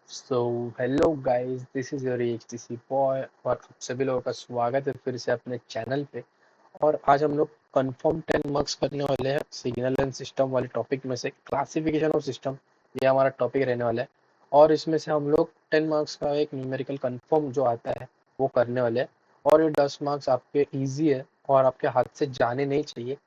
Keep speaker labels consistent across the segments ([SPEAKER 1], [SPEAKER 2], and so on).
[SPEAKER 1] So hello guys, this is your HTC boy और आप सभी लोगों का स्वागत है फिर से अपने चैनल पे। और आज हम लोग कंफर्म 10 मार्क्स करने वाले हैं सिग्नल एंड सिस्टम वाले टॉपिक में से क्लासिफिकेशन ऑफ सिस्टम। ये हमारा टॉपिक रहने वाला है और इसमें से हम लोग 10 मार्क्स का एक न्यूमेरिकल कंफर्म जो आता है वो करने वाले हैं। और ये 10 मार्क्स आपके इजी है और आपके हाथ से जाने नहीं चाहिए।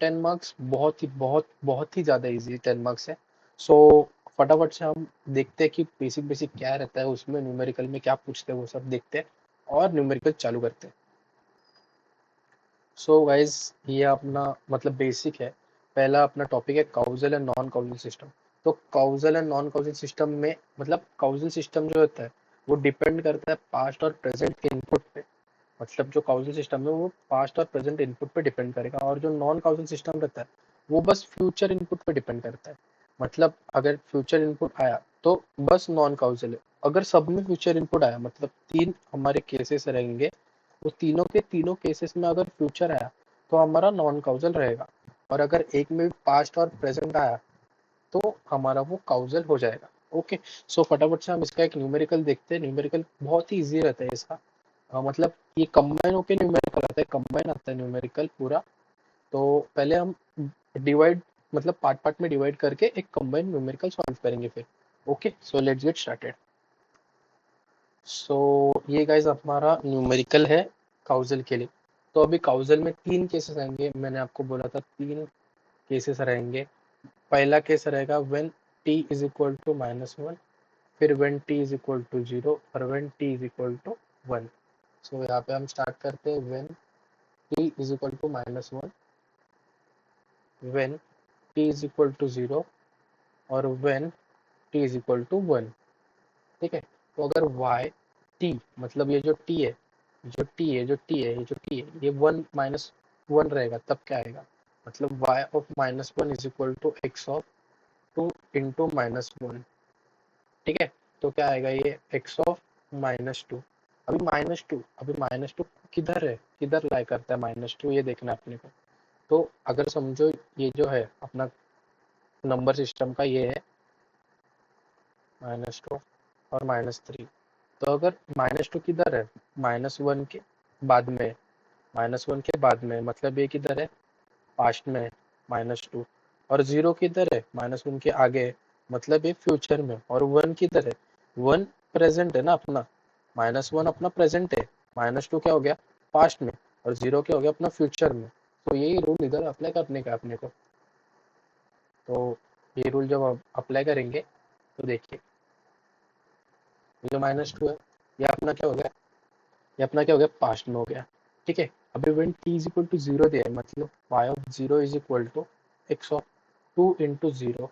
[SPEAKER 1] 10 मार्क्स बहुत ही ज़्यादा इजी 10 मार्क्स है। सो फटाफट से हम देखते हैं कि बेसिक बेसिक क्या रहता है उसमें, न्यूमेरिकल में क्या पूछते हैं वो सब देखते हैं और न्यूमेरिकल चालू करते हैं। सो गाइज, ये अपना मतलब बेसिक है। पहला अपना टॉपिक है causal and non causal system. तो causal and non causal system में मतलब काउजल सिस्टम जो होता है वो डिपेंड करता है पास्ट और प्रेजेंट के इनपुट पे। मतलब जो काउजल सिस्टम है वो पास्ट और प्रेजेंट इनपुट पे डिपेंड करेगा और जो नॉन काउजल सिस्टम रहता है वो बस फ्यूचर इनपुट पे डिपेंड करता है। मतलब अगर फ्यूचर इनपुट आया तो बस नॉन काउजल है। अगर सब में फ्यूचर इनपुट आया मतलब तीन हमारे केसेस रहेंगे, उस तीनों के तीनों केसेस में अगर फ्यूचर आया तो हमारा नॉन काउजल रहेगा। और अगर एक में पास्ट और प्रेजेंट आया तो हमारा वो काउजल हो जाएगा। ओके। सो फटाफट से हम इसका एक न्यूमेरिकल देखते हैं। न्यूमेरिकल बहुत ही इजी रहता है इसका। मतलब ये कंबाइन होके न्यूमेरिकल आता है, कंबाइन आता है न्यूमेरिकल पूरा। तो पहले हम डिवाइड मतलब पार्ट पार्ट में डिवाइड करके एक कंबाइन न्यूमेरिकल सॉल्व करेंगे फिर। Okay, so let's get started. So ये गाइस हमारा न्यूमेरिकल है काउजल के लिए। तो अभी काउजल में तीन केसेस आएंगे, मैंने आपको बोला था तीन केसेस रहेंगे। पहला केस रहेगा when t is equal to -1, फिर when t is equal to 0 और when t is equal to 1। So यहाँ पे हम स्टार्ट करते हैं when t is equal to -1, when t is equal to 0 और when t is equal to 1। ठीक है। तो अगर y t मतलब ये जो t है, ये 1 - 1 रहेगा तब क्या आएगा? मतलब y of -1 is equal to x of 2 into -1। ठीक है। तो क्या आएगा ये x ऑफ -2। अभी माइनस टू किधर है, किधर लाई करता है -2, ये देखना है अपने को। तो अगर समझो ये जो है अपना नंबर सिस्टम का ये है -2 और -3। तो अगर -2 किधर है, -1 के बाद में, -1 के बाद में मतलब ये किधर है, पास्ट में है -2। और 0 किधर है, -1 के आगे है, मतलब ये फ्यूचर में। और 1 किधर है, 1 प्रेजेंट है ना अपना, -1 अपना प्रेजेंट है, -2 क्या हो गया पास्ट में, और 0 क्या हो गया अपना फ्यूचर में। तो यही रूल इधर अप्लाई करने का अपने को। तो ये रूल जब आप अप्लाई करेंगे तो देखिए ये जो -2 है ये अपना क्या हो गया, ये अपना क्या हो गया पास्ट में हो गया। ठीक है। अभी when t is equal to 0 दिया है मतलब y of 0 is equal to x of 2 into 0।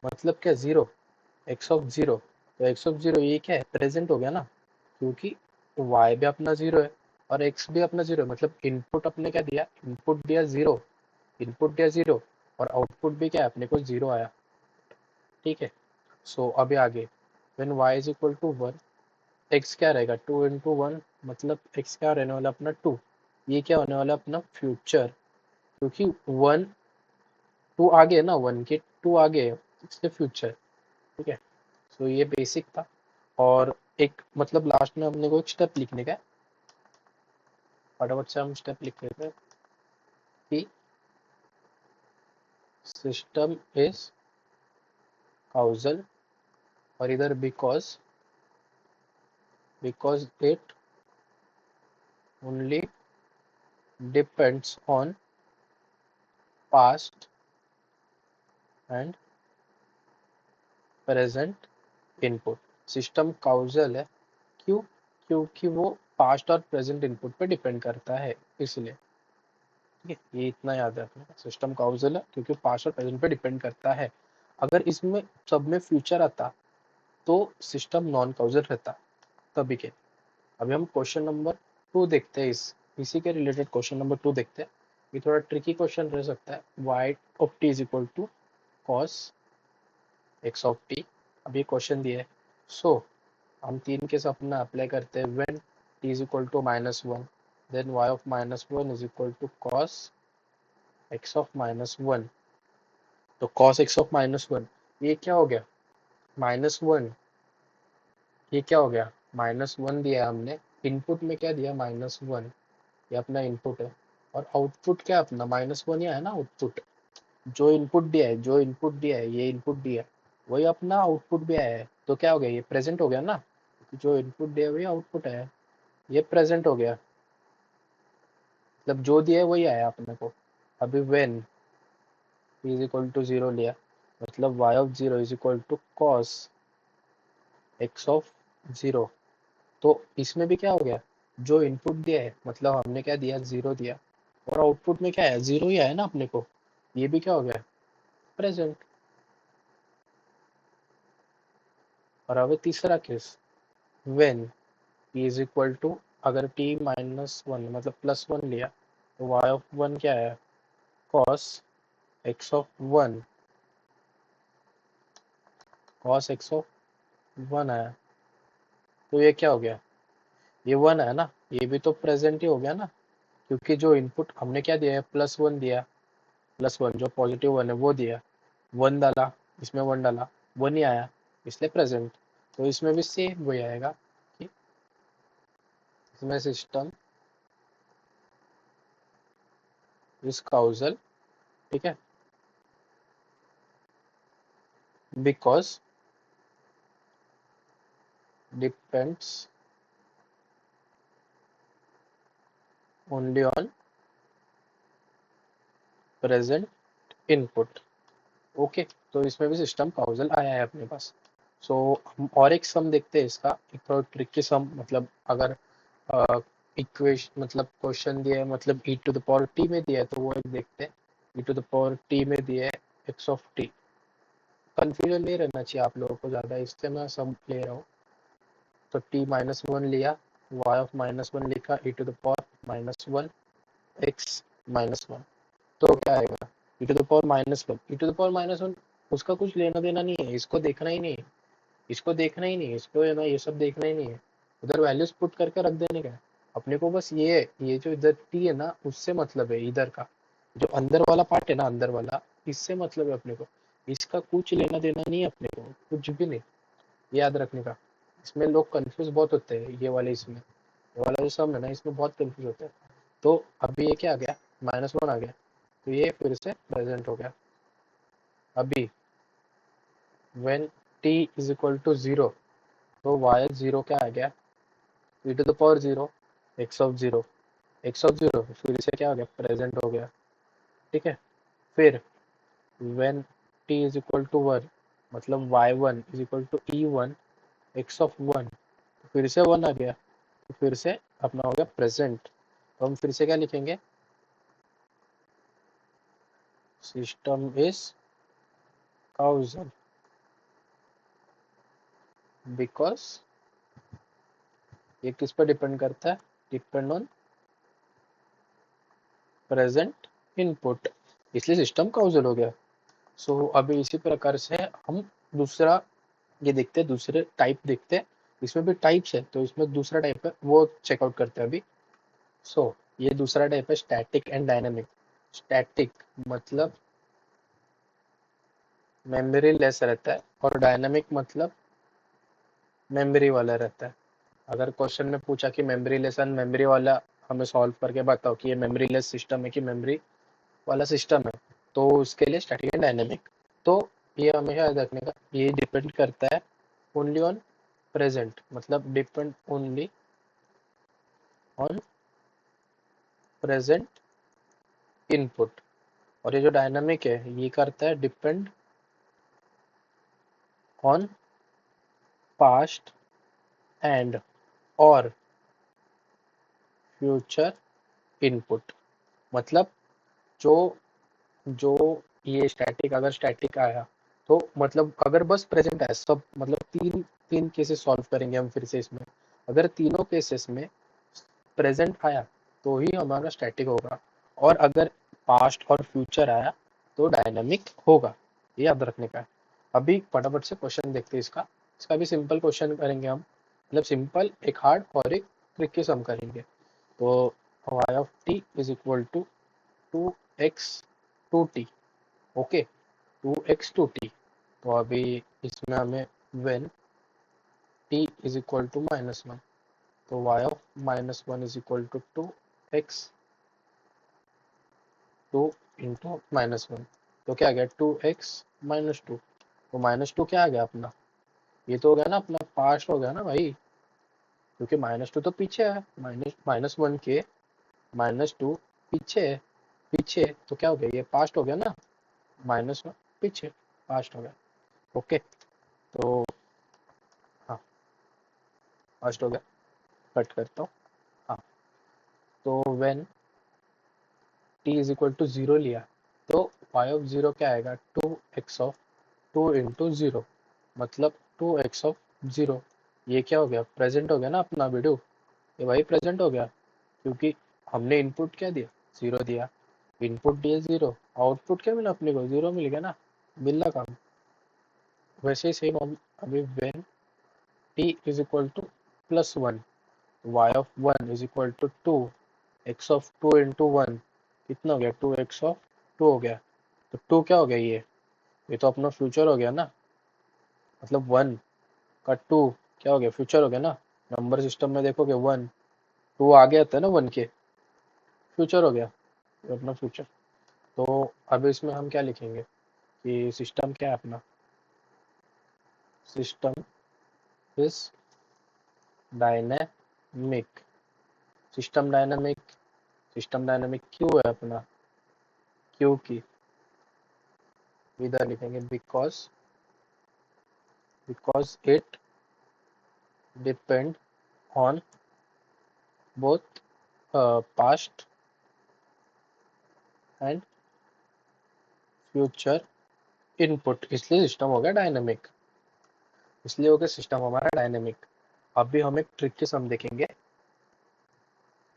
[SPEAKER 1] मतलब क्या 0, x ऑफ 0। तो x ऑफ 0 ये क्या है, प्रेजेंट हो गया ना, क्योंकि y भी अपना 0 है और x भी अपना 0 है। मतलब इनपुट अपने क्या दिया, इनपुट दिया 0, इनपुट दिया 0 और आउटपुट भी क्या है अपने को 0 आया। ठीक है। सो अभी आगे when y is equal to 1, x क्या रहेगा 2 इंटू 1, मतलब x क्या रहने वाला अपना 2। ये क्या होने वाला अपना फ्यूचर, क्योंकि 1 2 आगे है ना, 1 के 2 आगे है इसलिए फ्यूचर। ठीक है। सो ये बेसिक था। और एक मतलब लास्ट में अपने को एक स्टेप लिखने का है, फटाफट से हम स्टेप लिख लेते हैं कि सिस्टम इज काउजल, और इधर because because it only depends on past and present input. System causal है क्यों, क्योंकि वो पास्ट और प्रेजेंट इनपुट पे डिपेंड करता है इसलिए। ठीक है, ये इतना याद रखना, सिस्टम काउजल है क्योंकि पास्ट और प्रेजेंट पे डिपेंड करता है। अगर इसमें सब में फ्यूचर आता तो सिस्टम नॉन काउजल रहता तभी के। अभी हम क्वेश्चन नंबर 2 देखते हैं, इसी के रिलेटेड क्वेश्चन नंबर 2 देखते हैं। ये थोड़ा ट्रिकी क्वेश्चन रह सकता है। y of t is equal to cos x of t। अब ये क्वेश्चन दिया है। सो हम तीन केस अपना अप्लाई करते हैं। When t is equal to -1, then y of -1 is equal to cos x of -1। तो cos x ऑफ -1 ये क्या हो गया, -1 ये क्या हो गया, -1 दिया है हमने, इनपुट में क्या दिया -1, ये अपना इनपुट है, और आउटपुट क्या अपना -1 ही है ना आउटपुट, जो इनपुट दिया है, जो इनपुट दिया है, ये इनपुट दिया है, वही अपना आउटपुट भी आया है, तो क्या हो गया, ये प्रेजेंट हो गया ना, जो इनपुट दिया है वही आउटपुट है, ये प्रेजेंट हो गया, मतलब जो दिया है वही आया अपने को। अभी व्हेन इज इक्वल टू 0 लिया, मतलब y of 0 is equal to cos x of 0, तो इसमें भी क्या हो गया, जो इनपुट दिया है, मतलब हमने क्या दिया 0 दिया, और आउटपुट में क्या है 0 ही आया ना अपने को, ये भी क्या हो गया प्रेजेंट। और अब तीसरा case, when t is equal to, अगर t -1 मतलब +1 लिया, तो y ऑफ 1 क्या है cos x of 1, cos x of 1 आया, तो ये क्या हो गया, ये 1 है ना, ये भी तो प्रेजेंट ही हो गया ना, क्योंकि जो इनपुट हमने क्या दिया है +1 दिया, +1 जो पॉजिटिव 1 है वो दिया, 1 डाला, इसमें 1 डाला, 1 ही आया, इसलिए प्रेजेंट। तो इसमें भी सेम वही आएगा कि इसमें सिस्टम इज काउजल, ठीक है, because depends only on present input. Okay, तो इसमें भी सिस्टम काउजल आया है अपने पास। सो हम और एक सम देखते हैं इसका, एक थोड़ा ट्रिकी सम, मतलब अगर इक्वेशन मतलब क्वेश्चन दिया है, मतलब e to the power t में दिया है, तो वो एक देखते हैं, e to the power t में दिया है x ऑफ t, कंफ्यूजन नहीं रहना चाहिए आप लोगों को ज़्यादा, इससे मैं सम ले रहा हूँ। तो t -1 लिया, y ऑफ -1 लिखा, e to the power -1 x -1, तो क्या आएगा e to the power -1, e to the power -1, उसका कुछ लेना देना नहीं है, इसको देखना ही नहीं है, इसको देखना ही नहीं है, इसको है ना ये सब देखना ही नहीं है, उधर वैल्यूज पुट करके रख देने का है अपने को, बस ये जो इधर टी है ना उससे मतलब है, इधर का जो अंदर वाला पार्ट है ना, अंदर वाला, इससे मतलब है अपने को, इसका कुछ लेना देना नहीं है अपने को, कुछ भी नहीं, ये याद रखने का। इसमें लोग कंफ्यूज बहुत होते हैं, ये वाले इसमें, ये वाला जो सम है ना इसमें बहुत कंफ्यूज होता है। तो अभी ये क्या आ गया, -1 आ गया, तो ये फिर से प्रेजेंट हो गया। अभी when t is equal to 0, तो y 0 क्या आ गया, e to the power 0 x of 0, x of 0 फिर से क्या हो गया प्रेजेंट हो गया, ठीक है। फिर when t is equal to 1, मतलब y1 is equal to e1 x of 1, फिर से 1 आ गया, तो फिर से अपना हो गया प्रेजेंट। तो हम फिर से क्या लिखेंगे, सिस्टम इज काउजल बिकॉज, ये किस पर डिपेंड करता है, डिपेंड ऑन प्रेजेंट इनपुट, इसलिए सिस्टम काउजल हो गया। सो अभी इसी प्रकार से हम दूसरा ये देखते हैं, दूसरे टाइप देखते हैं, इसमें भी टाइप्स है, तो इसमें दूसरा टाइप है वो चेकआउट करते हैं अभी। सो ये दूसरा टाइप है स्टैटिक एंड डायनामिक। स्टैटिक मतलब मेमोरी लेस रहता है, और डायनामिक मतलब मेमोरी वाला रहता है। अगर क्वेश्चन में पूछा कि मेमोरी लेस एंड मेमोरी वाला हमें सॉल्व करके बताओ कि ये मेमोरी लेस सिस्टम है कि मेमोरी वाला सिस्टम है, तो उसके लिए स्टैटिक एंड डायनेमिक। तो ये हमेशा याद रखने का, ये डिपेंड करता है ओनली ऑन प्रेजेंट, मतलब depend only on present input. और ये जो डायनामिक है ये करता है डिपेंड ऑन पास्ट एंड और फ्यूचर इनपुट। मतलब जो जो ये स्टैटिक, अगर स्टैटिक आया तो मतलब अगर बस प्रेजेंट है सब, मतलब तीन तीन केसेस सॉल्व करेंगे हम फिर से इसमें, अगर तीनों केसेस में प्रेजेंट आया तो ही हमारा स्टैटिक होगा, और अगर पास्ट और फ्यूचर आया तो डायनामिक होगा, ये याद रखने का है। अभी फटाफट से क्वेश्चन देखते हैं इसका, इसका भी सिंपल क्वेश्चन करेंगे हम, मतलब सिंपल, एक हार्ड और एक ट्रिकी सम करेंगे। तो y of t is equal to 2x 2t, okay, 2x 2t। तो अभी इसमें हमें when t is equal to -1, तो y of -1 is equal to 2x 2 into -1, तो क्या आ गया 2x -2, तो -2 क्या आ गया अपना, ये तो हो गया ना अपना पास्ट हो गया ना भाई, क्योंकि -2 तो पीछे है, -1 के -2 पीछे है, पीछे तो क्या हो गया, ये पास्ट हो गया ना, -1 पीछे पास्ट हो गया। ओके, तो हाँ पास्ट हो गया, कट करता हूँ। हाँ, तो when t is equal to 0 लिया, तो y ऑफ 0 क्या आएगा, 2x ऑफ 2 इंटू 0, मतलब 2x ऑफ 0, ये क्या हो गया, प्रेजेंट हो गया ना अपना वीडियो, ये भाई प्रेजेंट हो गया, क्योंकि हमने इनपुट क्या दिया, 0 दिया, इनपुट दिए 0, आउटपुट क्या मिला अपने को, 0 मिल गया ना, मिलना काम। वैसे ही सेम अभी when t is equal to +1, y of 1 is equal to 2, x of 2 into 1 कितना हो गया, 2x ऑफ 2 हो गया, तो 2 क्या हो गया, ये तो अपना फ्यूचर हो गया ना, मतलब 1 का 2 क्या हो गया, फ्यूचर हो गया ना, नंबर सिस्टम में देखोगे 1 2 आगे आता है ना, 1 के फ्यूचर हो गया, ये अपना फ्यूचर। तो अब इसमें हम क्या लिखेंगे कि सिस्टम क्या है अपना, system is dynamic, system dynamic, system dynamic क्यों है अपना, क्योंकि इधर लिखेंगे because it depend on both past and future input, इसलिए सिस्टम हो गया डायनेमिक, इसलिए हो गया सिस्टम हमारा डायनेमिक। अभी हम एक ट्रिक की सम देखेंगे,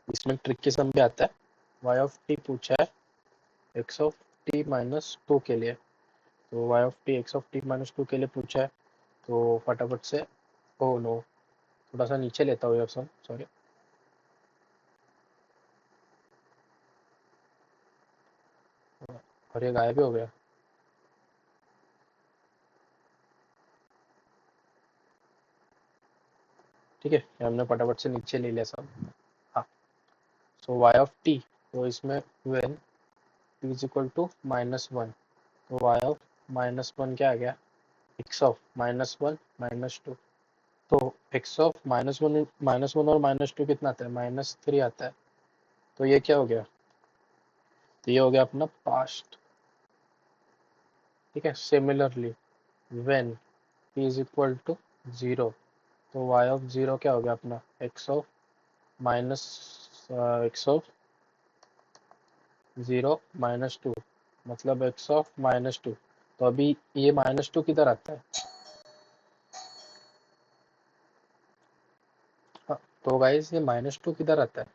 [SPEAKER 1] इसमें ट्रिक की सम भी आता है, y ऑफ t पूछा है x ऑफ t माइनस 2 के लिए, तो y of t x of t minus 2 के लिए पूछा है, तो फटाफट से, ओ नो, थोड़ा सा नीचे लेता हूँ ये सम, सॉरी, और ये गायब ही हो गया, ठीक है, हमने फटाफट से नीचे ले लिया सब। हाँ, सो y ऑफ t, तो इसमें when t is equal to -1, तो y ऑफ -1 क्या आ गया, x ऑफ -1 -2, तो x ऑफ -1 और -2 कितना आता है, -3 आता है, तो ये क्या हो गया, तो ये हो गया अपना पास्ट, ठीक है। Similarly when t is equal to 0, तो y ऑफ 0 क्या हो गया अपना, माइनस एक्स ऑफ 0 -2, मतलब x ऑफ -2, तो अभी ये -2 किधर आता है, हाँ, तो गाइस ये -2 किधर आता है,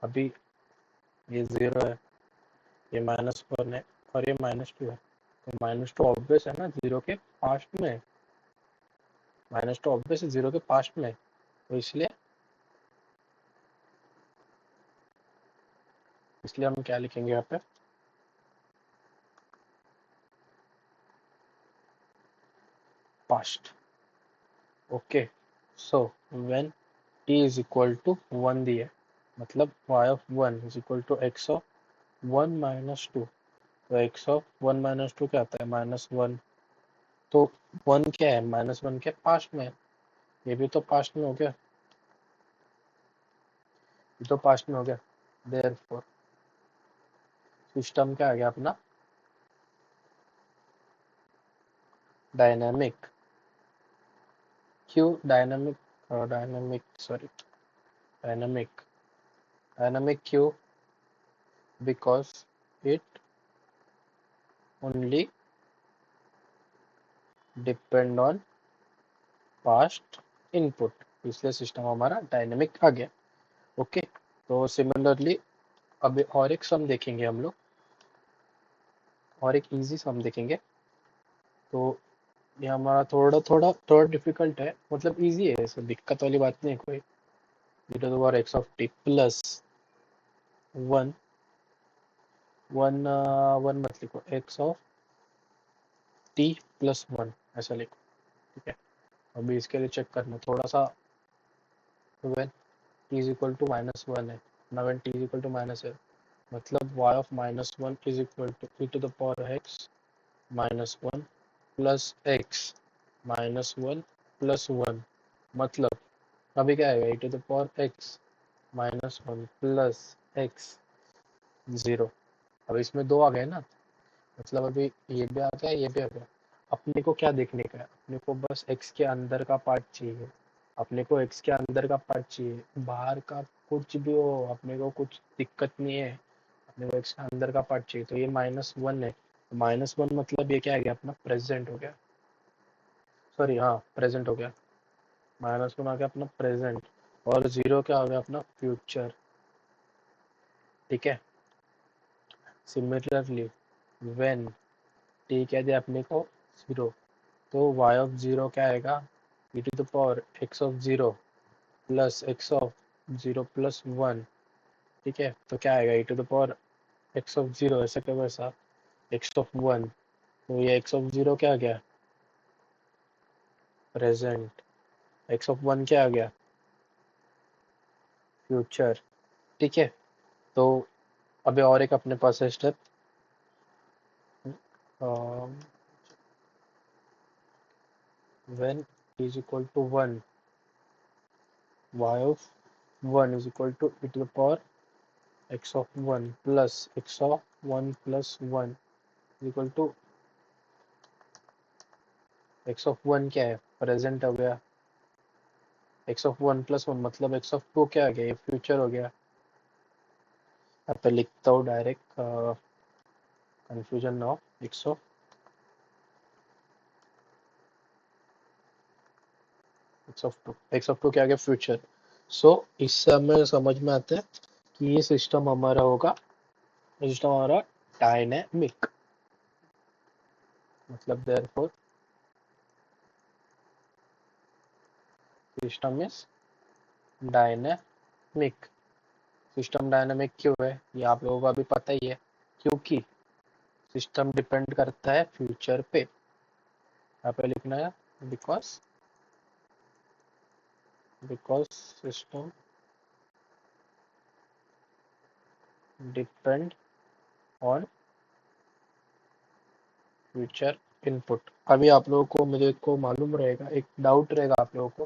[SPEAKER 1] अभी ये 0 है, ये -1 है, और ये -2 है, तो -2 ऑब्वियस है ना 0 के पास्ट में, -2 ऑब्वियस है 0 के पास्ट में, तो इसलिए हम क्या लिखेंगे यहाँ पे, past. Okay, so when t is equal to 1 दिए, मतलब y of 1 is equal to x of 1 -2, तो x ऑफ 1 -2 क्या आता है, -1, तो 1 क्या है, -1 के पास्ट में, ये भी तो पास्ट में हो गया, ये तो पास्ट में हो गया, देयरफॉर सिस्टम क्या आ गया अपना, डायनेमिक, क्यों dynamic, dynamic sorry, dynamic, dynamic क्यों, because it only depend on past input, इसलिए सिस्टम हमारा डायनेमिक आ गया। ओके, तो सिमिलरली अब और एक सम देखेंगे हम लोग, और एक इजी सम देखेंगे, तो ये हमारा थोड़ा डिफिकल्ट है, मतलब इजी है, ऐसे दिक्कत वाली बात नहीं है कोई, x ऑफ टी प्लस 1, 1 मत लिखो, x ऑफ टी प्लस 1 ऐसा लिखो, ठीक है, अभी इसके लिए चेक करना थोड़ा सा। when t is equal to -1 है, now when t is equal to minus है, मतलब y of -1 is equal to e to the power x -1 plus x -1 plus 1, मतलब अभी क्या आएगा e to the power x -1 plus x 0। अब इसमें दो आ गए ना, मतलब अभी ये भी आ गया ये भी आ गया। अपने को क्या देखने का है, अपने को बस x के अंदर का पार्ट चाहिए, अपने को x के अंदर का पार्ट चाहिए, बाहर का कुछ भी हो अपने को कुछ दिक्कत नहीं है, अपने को x के अंदर का पार्ट चाहिए। तो ये -1 है, -1 मतलब ये क्या आ गया अपना प्रेजेंट हो गया, सॉरी हाँ प्रेजेंट हो गया, -1 आ गया अपना प्रेजेंट, और 0 क्या हो गया अपना फ्यूचर। ठीक है, सिमिलरली व्हेन t कह दिया अपने को 0, तो y ऑफ 0 क्या आएगा e to the power x of 0 plus x of 0 plus 1। ठीक है, तो क्या आएगा e to the power x of 0 ऐसा क्या वैसा x ऑफ 1, तो ये x ऑफ 0 क्या आ गया प्रेजेंट, x ऑफ 1 क्या आ गया फ्यूचर। ठीक है, तो अभी और एक अपने पास है step, when is equal to 1 y of 1 is equal to e to the power x of 1 plus x of 1 plus 1 equal to x of 1 क्या है प्रेजेंट हो गया, x of 1 plus 1 मतलब x of 2 क्या आ गया ये फ्यूचर हो गया। यहाँ पे लिखता हूँ डायरेक्ट, कंफ्यूजन ना हो, x of 2 क्या आ गया फ्यूचर। सो इससे हमें समझ में आता है कि ये सिस्टम हमारा होगा, ये सिस्टम हमारा डायनेमिक, मतलब therefore system is dynamic. System dynamic क्यों है ये आप लोगों को अभी पता ही है, क्योंकि सिस्टम डिपेंड करता है फ्यूचर पे। यहाँ पे लिखना है because because system depend on future input. अभी आप लोगों को मुझे को मालूम रहेगा, एक डाउट रहेगा आप लोगों को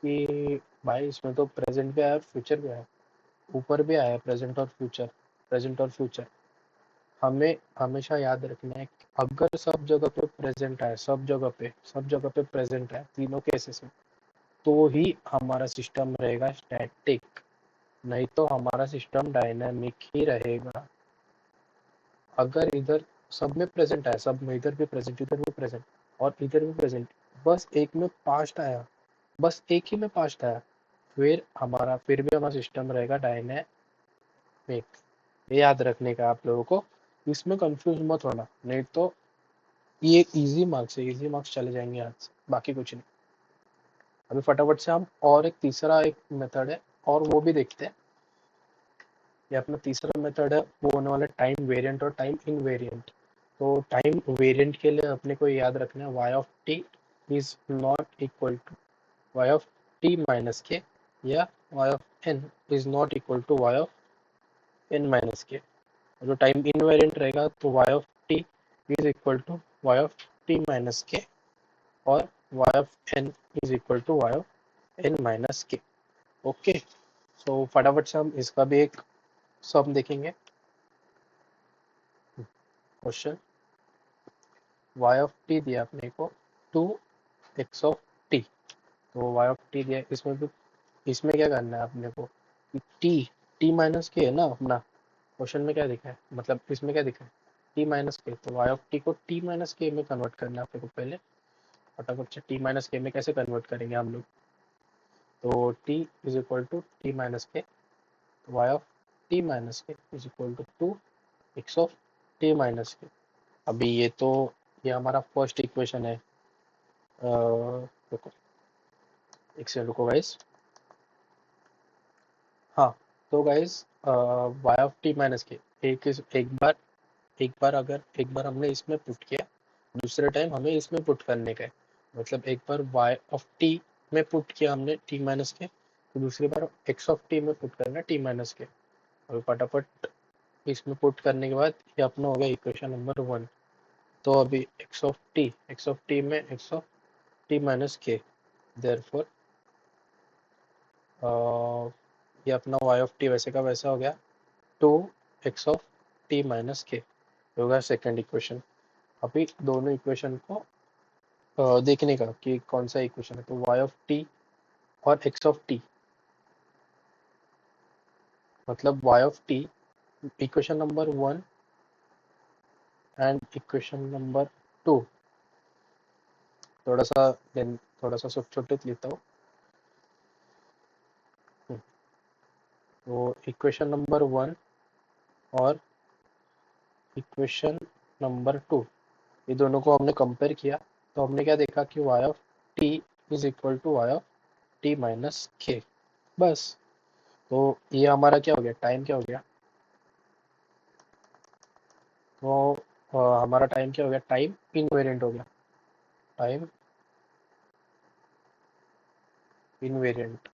[SPEAKER 1] कि भाई इसमें तो प्रेजेंट भी आया और फ्यूचर भी आया, ऊपर भी आया प्रेजेंट और फ्यूचर, प्रेजेंट और फ्यूचर। हमें हमेशा याद रखना है कि अगर सब जगह पे प्रेजेंट है, सब जगह पे प्रेजेंट है तीनों केसेस में, तो ही हमारा सिस्टम रहेगा स्टैटिक, नहीं तो हमारा सिस्टम डायनामिक ही रहेगा। अगर इधर सब में प्रेजेंट है, सब में इधर भी प्रेजेंट इधर भी प्रेजेंट और इधर भी प्रेजेंट, बस एक में पास्ट आया, बस एक ही में पास्ट आया, फिर भी हमारा सिस्टम रहेगा डायनामिक। ये याद रखने का आप लोगों को, इसमें कंफ्यूज मत होना, नहीं तो ये इजी मार्क्स है, इजी मार्क्स चले जाएंगे आज से, बाकी कुछ नहीं। अभी फटाफट से हम और एक तीसरा एक मेथड है और वो भी देखते हैं। ये अपना तीसरा मेथड है, वो होने वाला टाइम वेरिएंट और टाइम इनवेरिएंट। तो टाइम वेरिएंट के लिए अपने को याद रखना है y of t is not equal to y of t minus k, या y of n is not equal to y of n minus k. जो टाइम इनवेरिएंट रहेगा तो y of t is equal to y of t minus k, और y of n is equal to y of n minus के। Okay, सो फटाफट से हम इसका भी एक सम देखेंगे। क्वेश्चन y ऑफ t दिया अपने को 2x ऑफ t, तो y ऑफ t दिया, इसमें क्या करना है अपने को कि t माइनस के है ना अपना, क्वेश्चन में क्या दिखा है, मतलब इसमें क्या दिखा है t माइनस के, तो y ऑफ t को t माइनस के में कन्वर्ट करना है अपने को पहले। फटाफट से t माइनस के में कैसे कन्वर्ट करेंगे हम लोग, तो t is equal to t minus k, तो y of t minus k is equal to 2x of t minus k. अभी ये हमारा फर्स्ट इक्वेशन है। रुको एक सेकंड रुको गाइस। हाँ, तो guys y of t minus के एक बार हमने इसमें पुट किया, दूसरे टाइम हमें इसमें पुट करने का है। मतलब एक बार y ऑफ t में पुट किया हमने t माइनस के, तो दूसरी बार x ऑफ t में पुट करना t माइनस के, और फटाफट इसमें पुट करने के बाद ये अपना हो गया इक्वेशन नंबर 1। तो अभी x ऑफ t में x of t minus k, therefore ये अपना y ऑफ t वैसे का वैसा हो गया 2x ऑफ t माइनस के, होगा सेकेंड इक्वेशन। अभी दोनों इक्वेशन को देखने का कि कौन सा इक्वेशन है, तो y ऑफ t और x ऑफ t, मतलब y of t equation number 1 and equation number 2, थोड़ा सा थोड़ा सा छोटे लिखता हूँ। तो इक्वेशन नंबर 1 और इक्वेशन नंबर 2, ये दोनों को हमने कंपेयर किया, तो हमने क्या देखा कि y of t is equal to y of t minus k, बस। तो ये हमारा क्या हो गया, टाइम क्या हो गया, तो हमारा टाइम क्या हो गया, टाइम इनवेरिएंट हो गया, टाइम इनवेरिएंट।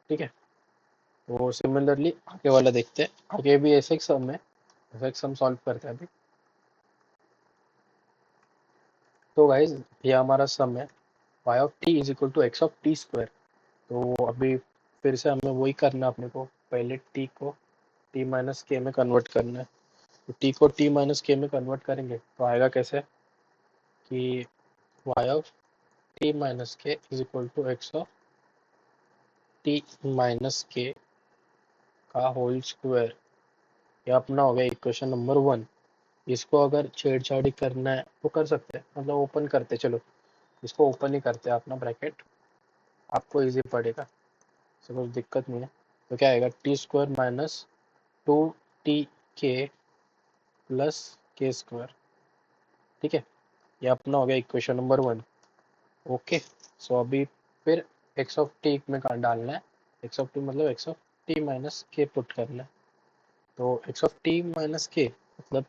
[SPEAKER 1] ठीक है, तो सिमिलरली आगे वाला देखते हैं, आगे भी ऐसे एक सम है, ऐसा एक सम सॉल्व करते हैं अभी। तो गाइज ये हमारा सम है, y of t is equal to x of t square. तो अभी फिर से हमें वही करना है, अपने को पहले t को t माइनस के में कन्वर्ट करना है। तो t को t माइनस के में कन्वर्ट करेंगे तो आएगा कैसे कि y of t minus k is equal to x of t minus k का होल स्क्वायर। ये अपना हो गया इक्वेशन नंबर 1। इसको अगर छेड़छाड़ी करना है तो कर सकते हैं, मतलब ओपन करते, चलो इसको ओपन ही करते हैं अपना ब्रैकेट, आपको इजी पड़ेगा, तो कुछ दिक्कत नहीं है। तो क्या आएगा, टी स्क्वायर माइनस 2t के प्लस के स्क्वायर। ठीक है, ये अपना हो गया इक्वेशन नंबर 1। ओके, सो अभी फिर x ऑफ टी में कहाँ डालना है, x ऑफ टी मतलब x ऑफ टी माइनस के पुट करना है। तो x of t minus k मतलब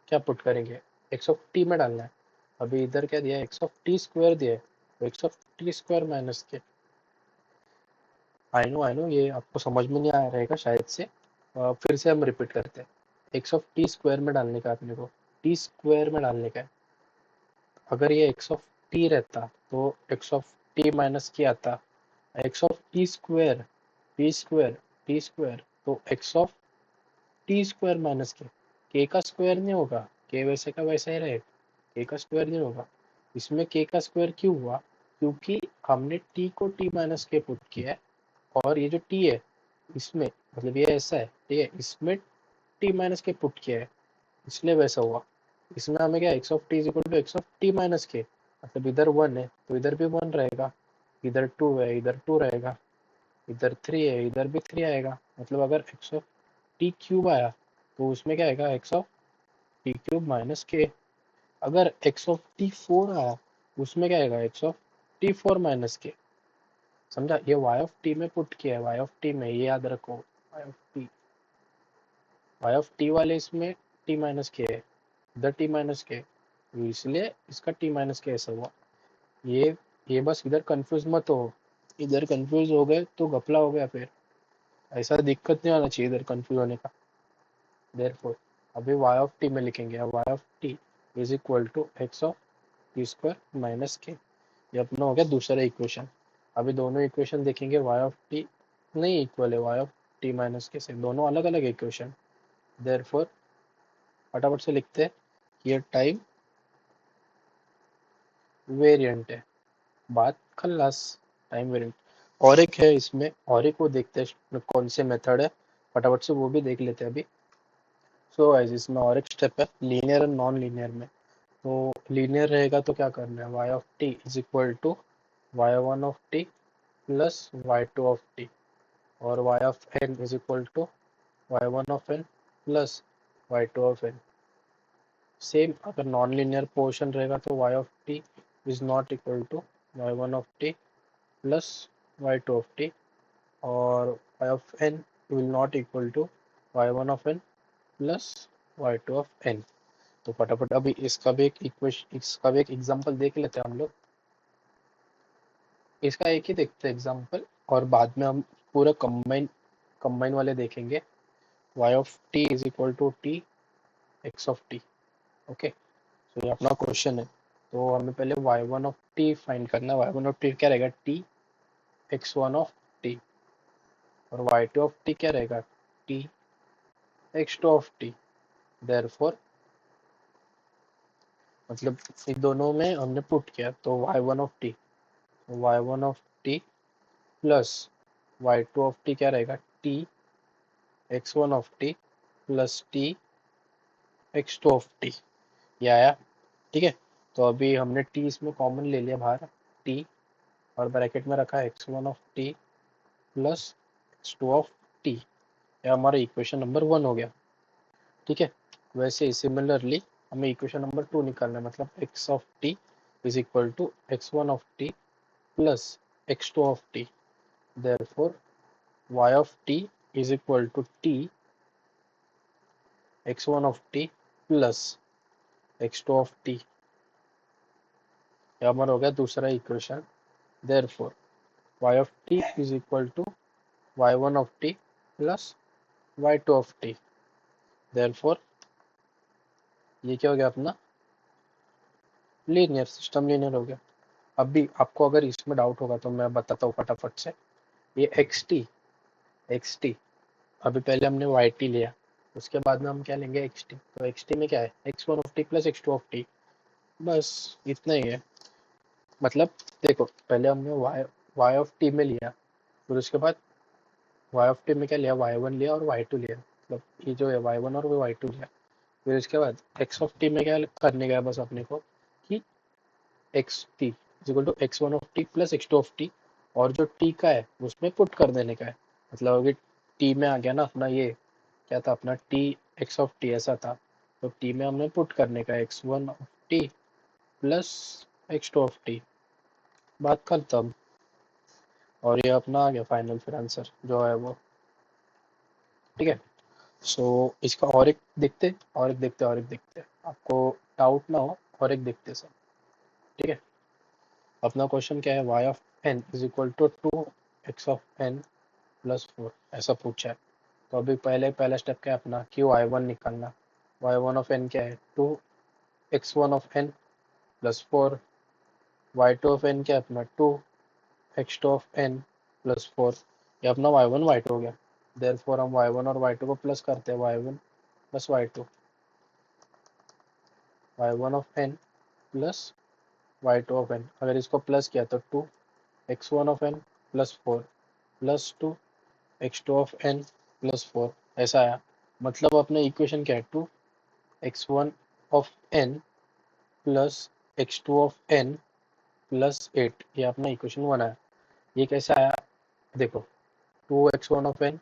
[SPEAKER 1] क्या पुट करेंगे, x ऑफ टी में डालना है। अभी इधर क्या दिया है, x ऑफ टी स्क्वायर दिया है, तो x of t square minus के, आई नो ये आपको समझ में नहीं आ रहेगा शायद से, फिर से हम रिपीट करते हैं। x ऑफ टी स्क्वायर में डालने का अपने को, टी स्क्वायर में डालने का है। अगर ये x ऑफ टी रहता तो x ऑफ टी माइनस के आता, x of t square, T square, T square, तो x of t square minus k का स्क्वायर नहीं होगा, के वैसे का वैसा ही रहेगा, के का स्क्वायर नहीं होगा। इसमें के का स्क्वायर क्यों हुआ, क्योंकि हमने t को t माइनस के पुट किया है, और ये जो t है इसमें, मतलब ये ऐसा है, ठीक है, इसमें t माइनस के पुट किया है, इसलिए वैसा हुआ। इसमें हमें क्या, x of t is equal to x of t minus k, मतलब इधर 1 है तो इधर भी 1 रहेगा, इधर 2 है इधर 2 रहेगा, इधर 3 है इधर भी 3 आएगा। मतलब अगर एक्स ऑफ टी क्यूब आया तो उसमें क्या आएगा, x of T cube minus के। अगर एक्स ऑफ टी 4 आया उसमें क्या आएगा, x of T 4 minus k. समझा, ये वाई ऑफ टी में पुट किया है, वाई ऑफ टी में, ये याद रखो, y of t, y of t वाले इसमें टी माइनस के है, इधर टी माइनस के, तो इसलिए इसका टी माइनस के ऐसा हुआ। ये बस इधर कंफ्यूज मत हो, इधर कंफ्यूज हो गए तो घपला हो गया फिर, ऐसा दिक्कत नहीं आना चाहिए इधर कंफ्यूज होने का। देयरफॉर अभी y ऑफ t में लिखेंगे, y of t is equal to x of t square minus k, ये अपना हो गया दूसरा इक्वेशन। अभी दोनों इक्वेशन देखेंगे, y ऑफ t नहीं इक्वल है y ऑफ t माइनस के से, दोनों अलग अलग इक्वेशन। देयरफॉर फटाफट से लिखते हैं, ये टाइम वेरिएंट है, बात खल्लास, टाइम वेरिएंट। और एक है इसमें, और एक वो देखते हैं कौन से मेथड है, फटाफट से वो भी देख लेते हैं अभी। सो गाइस इसमें और एक स्टेप है लीनियर एंड नॉन लीनियर में। तो लीनियर रहेगा तो क्या करना है, y of t is equal to y1 of t plus y2 of t, और y of n is equal to y1 of n plus y2 of n। Same अगर non linear portion रहेगा तो y of t is not equal to y1 of t plus y2 of t, और y of n will not equal to y1 of n plus y2 of n। तो फटाफट अभी इसका भी एक example देख लेते हैं हम लोग। इसका एक ही देखते हैं एग्जांपल, और बाद में हम पूरा कंबाइन वाले देखेंगे। y of t is equal to t x of t. Okay, तो ये अपना क्वेश्चन है। तो हमें पहले y1 ऑफ t फाइंड करना है। y1 ऑफ t क्या रहेगा, t x1 ऑफ t, और y2 ऑफ t क्या रहेगा, t x2 of t। Therefore मतलब इन दोनों में हमने पुट किया, तो y1 of t, y1 of t plus y2 of t क्या रहेगा, t x1 of t plus t x2 of t। ये आया, ठीक है। तो अभी हमने t इसमें कॉमन ले लिया बाहर, t, और ब्रैकेट में रखा x1 of t plus x2 of t। यह हमारा इक्वेशन नंबर 1 हो गया, ठीक है। वैसे ही सिमिलरली हमें इक्वेशन नंबर 2 निकालना है, मतलब x of t is equal to x1 of t plus x2 of t। Therefore y of t is equal to t x1 of t plus x2 of t। यह हमारा हो गया दूसरा equation. Therefore y of t is equal to y1 of t plus y2 of t। Therefore ये क्या हो गया अपना, लीनियर सिस्टम, लीनियर हो गया। अब भी आपको अगर इसमें डाउट होगा तो मैं बताता हूँ फटाफट से। ये एक्स टी, अभी पहले हमने वाई टी लिया, उसके बाद में हम क्या लेंगे, एक्स टी। तो एक्स टी में क्या है, x1 of t plus x2 of T, बस इतना ही है। मतलब देखो, पहले हमने y ऑफ टी में लिया, फिर उसके बाद y ऑफ टी में क्या लिया, y1 लिया और y2 लिया, मतलब ये जो है y1 और वो y2 लिया। फिर उसके बाद x ऑफ टी में क्या करने का है, बस अपने को कि x t is equal to x1 of t plus x2 of t, और जो t का है उसमें पुट कर देने का है। मतलब अगर t में आ गया ना अपना, ये क्या था अपना, t x ऑफ t ऐसा था, तो t में हमने पुट करने का x1 of t plus x2 of t। बात खत्म, और ये अपना आ गया फाइनल फिर आंसर जो है वो, ठीक है। सो इसका और एक देखते, और एक देखते, आपको डाउट ना हो, और एक देखते सब, ठीक है। अपना क्वेश्चन क्या है, y of n is equal to 2x of n plus 4, ऐसा पूछा है। तो अभी पहला स्टेप क्या है अपना, कि y1 निकालना। y1 ऑफ n क्या है, 2x1 of n plus 4। y2 of n क्या है अपना, 2x2 ऑफ n प्लस 4। ये अपना y1 y2 हो गया। देयरफॉर हम y1 और y2 को प्लस करते हैं, y1 plus y2, y1 of n plus y2 of n। अगर इसको प्लस किया तो 2x1 of n plus 4 plus 2x2 of n plus 4, ऐसा आया। मतलब अपने इक्वेशन क्या है, 2x1 of n plus x2 of n plus 8, ये अपना इक्वेशन 1 आया। ये कैसे आया, देखो, 2x1 of n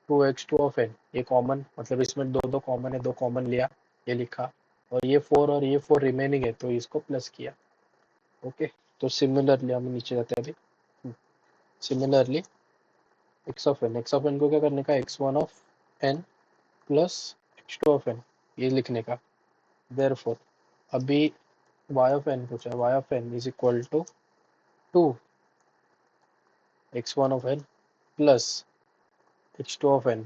[SPEAKER 1] 2x2 of n, ये कॉमन, मतलब इसमें दो दो कॉमन है, दो कॉमन लिया, ये लिखा, और ये 4 रिमेनिंग है, तो इसको प्लस किया। ओके, तो सिमिलरली हम नीचे जाते हैं अभी। सिमिलरली x ऑफ n को क्या करने का, x1 of n plus x2 of n, ये लिखने का। देयरफॉर अभी y ऑफ n पूछा है, y of n is equal to 2x1 of n plus x2 of n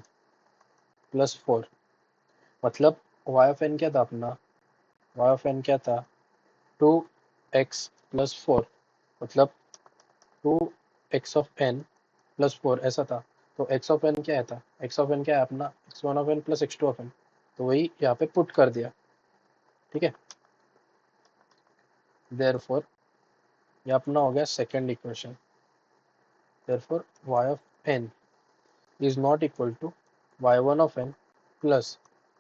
[SPEAKER 1] plus 4। मतलब y ऑफ n क्या था अपना, y ऑफ n क्या था, 2x प्लस 4, मतलब 2x ऑफ n प्लस 4 ऐसा था। तो x ऑफ n क्या था, x ऑफ n क्या है अपना, x1 of n plus x2 of n, तो वही यहाँ पे पुट कर दिया, ठीक है। देयरफॉर ये अपना हो गया second equation. Therefore y of n is not equal to y1 of n plus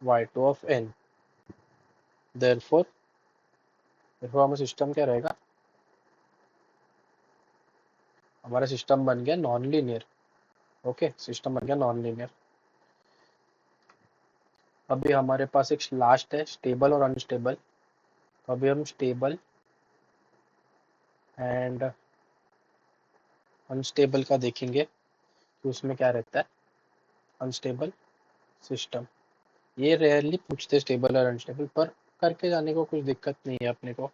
[SPEAKER 1] y2 of n। therefore हमारा सिस्टम क्या रहेगा, हमारा सिस्टम बन गया नॉन लीनियर। ओके, सिस्टम बन गया नॉन लीनियर। अभी हमारे पास एक लास्ट है, स्टेबल और अनस्टेबल। तो अभी हम स्टेबल एंड अनस्टेबल का देखेंगे कि उसमें क्या रहता है। अनस्टेबल सिस्टम, ये रेयरली पूछते स्टेबल और अनस्टेबल, पर करके जाने को कुछ दिक्कत नहीं है अपने को।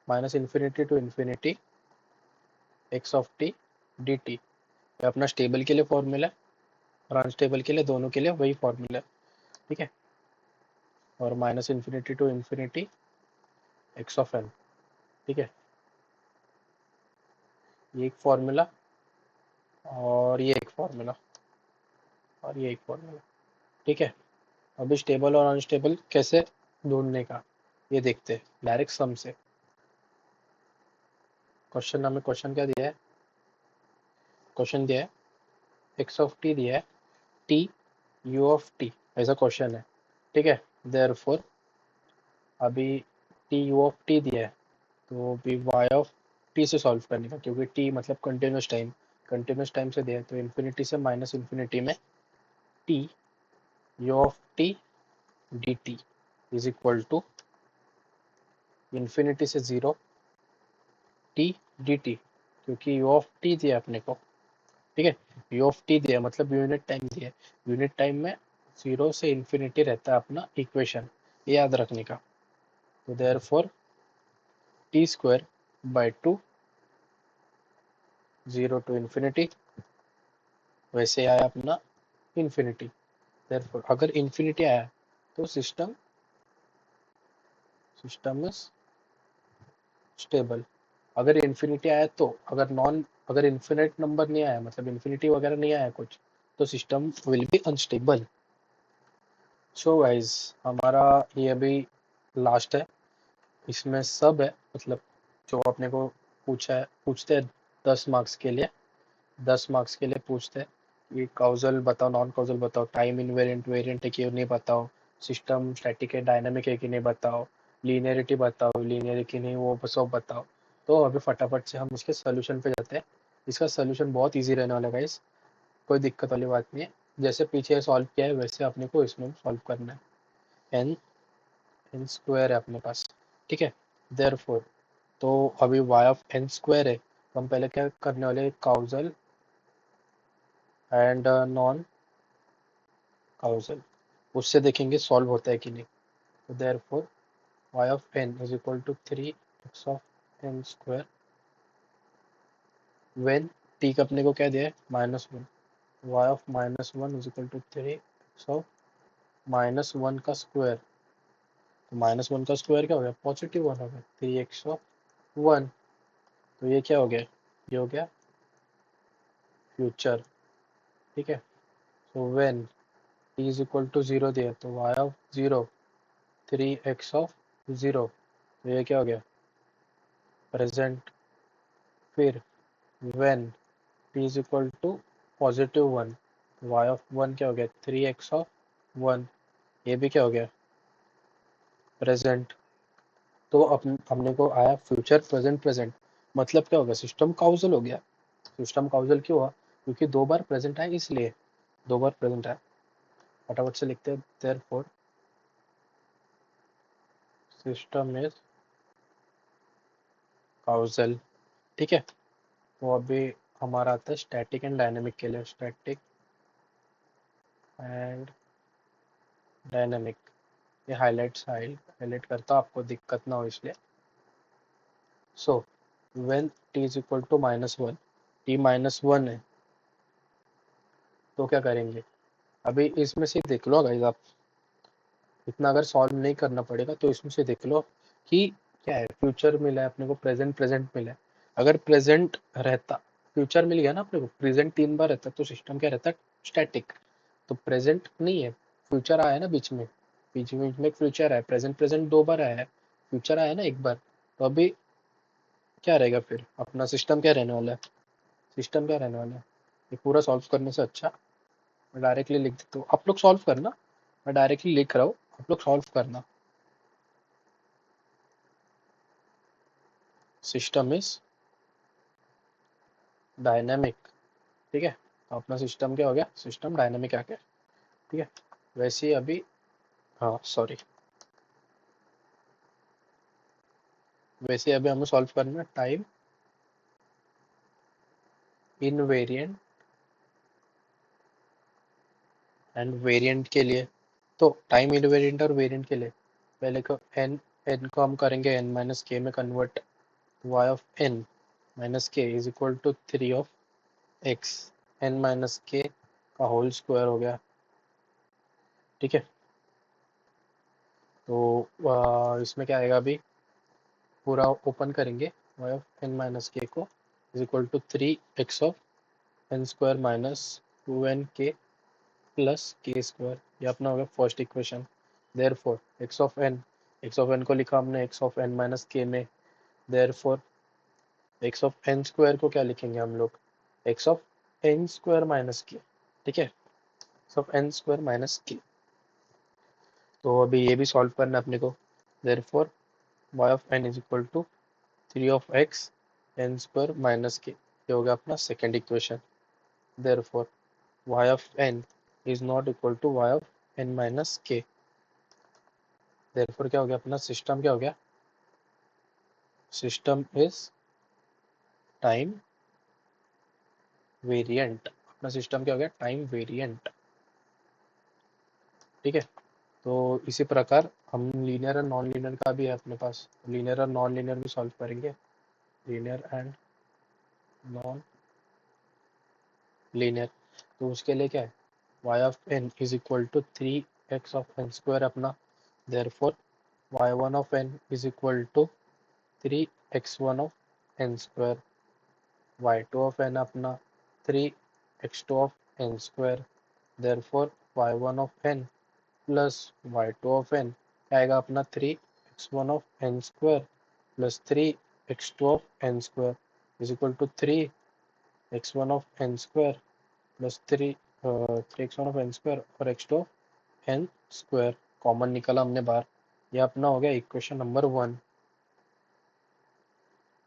[SPEAKER 1] Minus infinity to infinity x of t d t, ये अपना स्टेबल के लिए फॉर्मूला है और अनस्टेबल के लिए, दोनों के लिए वही फॉर्मूला है, ठीक है। और minus infinity to infinity x of n, ठीक है, ये एक फॉर्मूला और ये एक फॉर्मूला और ये एक फॉर्मूला, ठीक है। अभी स्टेबल और अनस्टेबल कैसे ढूंढने का ये देखते हैं डायरेक्ट सम से। क्वेश्चन हमें क्वेश्चन क्या दिया है, क्वेश्चन दिया है एक्स ऑफ टी दिया है, टी यू ऑफ टी ऐसा क्वेश्चन है, ठीक है। देयरफॉर अभी टी यू ऑफ टी दिया है तो अभी वाई ऑफ टी से सॉल्व करने का, क्योंकि टी मतलब कंटिन्यूस टाइम से दिया है, तो इन्फिनिटी से माइनस इन्फिनिटी में t u of t d t is equal to infinity से 0 टी डी टी, क्योंकि यू ऑफ टी दिया अपने को, ठीक है। यू ऑफ टी दिया मतलब यूनिट टाइम दिया, यूनिट टाइम में 0 से इन्फिनिटी रहता है अपना इक्वेशन, ये याद रखने का। तो therefore t square by 2 0 to infinity, वैसे आया अपना इन्फिनिटी। देयरफॉर अगर इन्फिनिटी आया तो सिस्टम इज स्टेबल। अगर इन्फिनिटी आया तो, अगर इन्फिनिट नंबर नहीं आया, मतलब इन्फिनिटी वगैरह नहीं आया कुछ, तो system will be unstable. So guys, हमारा ये अभी लास्ट है, इसमें सब है, मतलब जो अपने को पूछते हैं 10 मार्क्स के लिए, 10 मार्क्स के लिए पूछते हैं कि काउजल बताओ, नॉन काउजल बताओ, टाइम इनवेरिएंट वेरिएंट है कि नहीं बताओ, सिस्टम स्टैटिक है डायनामिक है कि नहीं बताओ, लीनियरिटी बताओ, लीनियर की नहीं, वो सब बताओ। तो अभी फटाफट से हम उसके सोल्यूशन पे जाते हैं। इसका सोल्यूशन बहुत इजी रहने वाला है गाइस, कोई दिक्कत वाली बात नहीं है। जैसे पीछे सॉल्व किया है वैसे अपने को इसमें सॉल्व करना है। एन एन स्क्वायर है अपने पास, ठीक है। देयरफॉर तो अभी वाई ऑफ एन स्क्वायर है, तो हम पहले क्या करने वाले, काउजल एंड नॉन काउजल, उससे देखेंगे सॉल्व होता है कि नहीं। तो therefore y of n is equal to 3 x of n square when t का अपने को क्या दिया है -1, y of -1 is equal to 3 x of -1 का स्क्वायर, तो -1 का स्क्वायर क्या हो गया, पॉजिटिव 1 हो गया, 3 एक्स ऑफ 1, तो ये क्या हो गया, ये हो गया फ्यूचर, ठीक है। तो when t is equal to 0 दिया, तो वाई ऑफ 0 3 एक्स ऑफ 0, तो ये क्या हो गया प्रेजेंट। फिर when t is equal to +1, y of 1 क्या हो गया 3 एक्स ऑफ 1, ये भी क्या हो गया प्रेजेंट। तो हमने को आया फ्यूचर प्रेजेंट प्रेजेंट, मतलब क्या हो गया, सिस्टम काउजल हो गया। सिस्टम काउजल क्यों हुआ, क्योंकि 2 बार प्रेजेंट आया, इसलिए 2 बार प्रेजेंट आया। फटाफट से लिखते हैं, देयरफॉर सिस्टम इज काउजल, ठीक है। तो अभी हमारा आता है स्टैटिक एंड डायनेमिक के लिए, स्टैटिक एंड डायनेमिक, ये हाईलाइट करता हूँ आपको दिक्कत ना हो इसलिए। So when t is equal to -1, t -1 है, तो क्या करेंगे, अभी इसमें से देख लो गाइस आप, इतना अगर सॉल्व नहीं करना पड़ेगा तो इसमें से देख लो कि क्या है, फ्यूचर मिला है अपने को, प्रेजेंट प्रेजेंट मिला है। अगर प्रेजेंट रहता, फ्यूचर मिल गया ना अपने को, प्रेजेंट 3 बार रहता तो सिस्टम क्या रहता, स्टैटिक। तो प्रेजेंट नहीं है, फ्यूचर आया ना बीच में एक फ्यूचर है, प्रेजेंट प्रेजेंट 2 बार आया है, फ्यूचर आया ना 1 बार, तो अभी क्या रहेगा फिर अपना सिस्टम क्या रहने वाला है, सिस्टम क्या रहने वाला है। ये पूरा सॉल्व करने से अच्छा मैं डायरेक्टली लिख देता हूँ, आप लोग सॉल्व करना, मैं डायरेक्टली लिख रहा हूँ, आप लोग सॉल्व करना। सिस्टम इज डायनेमिक, ठीक है। तो अपना सिस्टम क्या हो गया, सिस्टम डायनेमिक आ गया, ठीक है। वैसे ही अभी, हाँ सॉरी, वैसे अभी हमें सॉल्व करना है टाइम इनवेरिएंट एंड वेरिएंट के लिए। तो टाइम इनवेरिएंट और वेरिएंट के लिए पहले को n को हम करेंगे n माइनस के में convert, y of n minus k is equal to 3 of x n minus k का होल स्क्वायर हो गया। ठीक है, तो इसमें क्या आएगा, अभी पूरा ओपन करेंगे, y of n minus k को is equal to 3x of n square minus 2nk plus k square, ये अपना हो गया first equation. Therefore x of n को लिखा हमने x of n minus k में, therefore x of n square को क्या लिखेंगे हम लोग, x of n square minus के। ठीक है, x of n square minus k. तो अभी ये भी सॉल्व करना है अपने को। Therefore y of n is equal to 3 of x n square minus k, ये हो गया अपना second equation. Therefore y of n is not equal to y of n minus k. Therefore क्या हो गया अपना सिस्टम, क्या हो गया, सिस्टम इज टाइम वेरिएंट। अपना सिस्टम क्या हो गया, टाइम वेरिएंट। ठीक है, तो इसी प्रकार हम लीनियर और नॉन लीनियर का भी है अपने पास, लीनियर और नॉन लीनियर भी सॉल्व करेंगे, लीनियर एंड नॉन लीनियर। तो उसके लिए क्या है, y of n is equal to 3x of n square अपना। Therefore y1 of n is equal to 3x1 of n square, y2 of n अपना 3x2 of n square. Therefore y1 of n plus y2 of n आएगा अपना 3x1 of n square plus 3x2 of n square is equal to 3x1 of n square plus 3x1 of n square और x2 of n square common निकाला हमने बाहर। यह अपना हो गया इक्वेशन नंबर 1,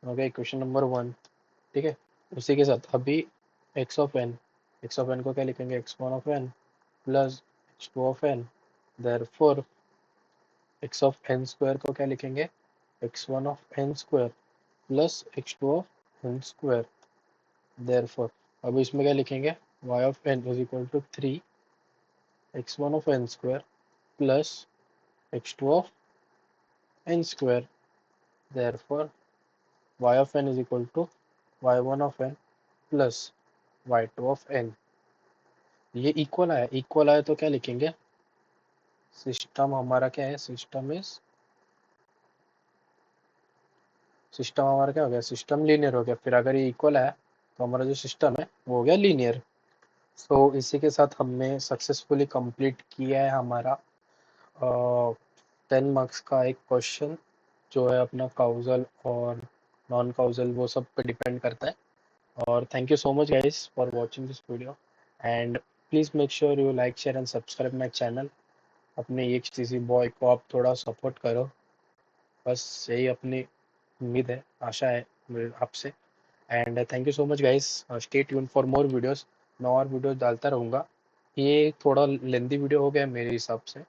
[SPEAKER 1] हो गया इक्वेशन नंबर 1। ठीक है, उसी के साथ अभी x ऑफ n को क्या लिखेंगे, x1 of n plus x2 of n। Therefore x of n square को क्या लिखेंगे, x1 of n square plus x2 of n square. Therefore अब इसमें क्या लिखेंगे, y of n is equal to 3x1 of n square plus x2 of n square. Therefore y of n is equal to y1 of n plus y2 of n। ये equal आया तो क्या लिखेंगे, system हमारा क्या है, system हमारा क्या हो गया, सिस्टम लीनियर हो गया। फिर अगर ये इक्वल आया तो हमारा जो सिस्टम है वो हो गया लीनियर। सो इसी के साथ हमने सक्सेसफुली कंप्लीट किया है हमारा 10 मार्क्स का एक क्वेश्चन, जो है अपना काउजल और नॉन काउजल, वो सब पे डिपेंड करता है। और thank you so much guys for watching this video, and please make sure you like share and subscribe my channel. अपने एक चीज़ी बॉय को आप थोड़ा सपोर्ट करो, बस यही अपनी उम्मीद है, आशा है आपसे। And thank you so much guys, stay tune for more videos. मैं और वीडियोस डालता रहूँगा। ये थोड़ा लेंदी वीडियो हो गया है मेरे हिसाब से,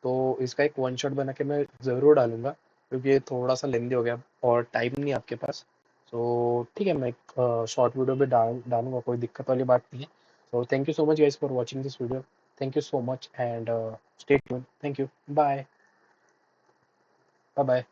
[SPEAKER 1] तो इसका एक वन शॉट बना के मैं ज़रूर डालूंगा, क्योंकि ये थोड़ा सा लेंदी हो गया और टाइम नहीं है आपके पास। तो ठीक है, मैं एक शॉर्ट वीडियो भी डालूंगा, कोई दिक्कत वाली बात नहीं है। तो thank you so much guys for watching this video. Thank you so much and stay tune. Thank you, bye bye bye.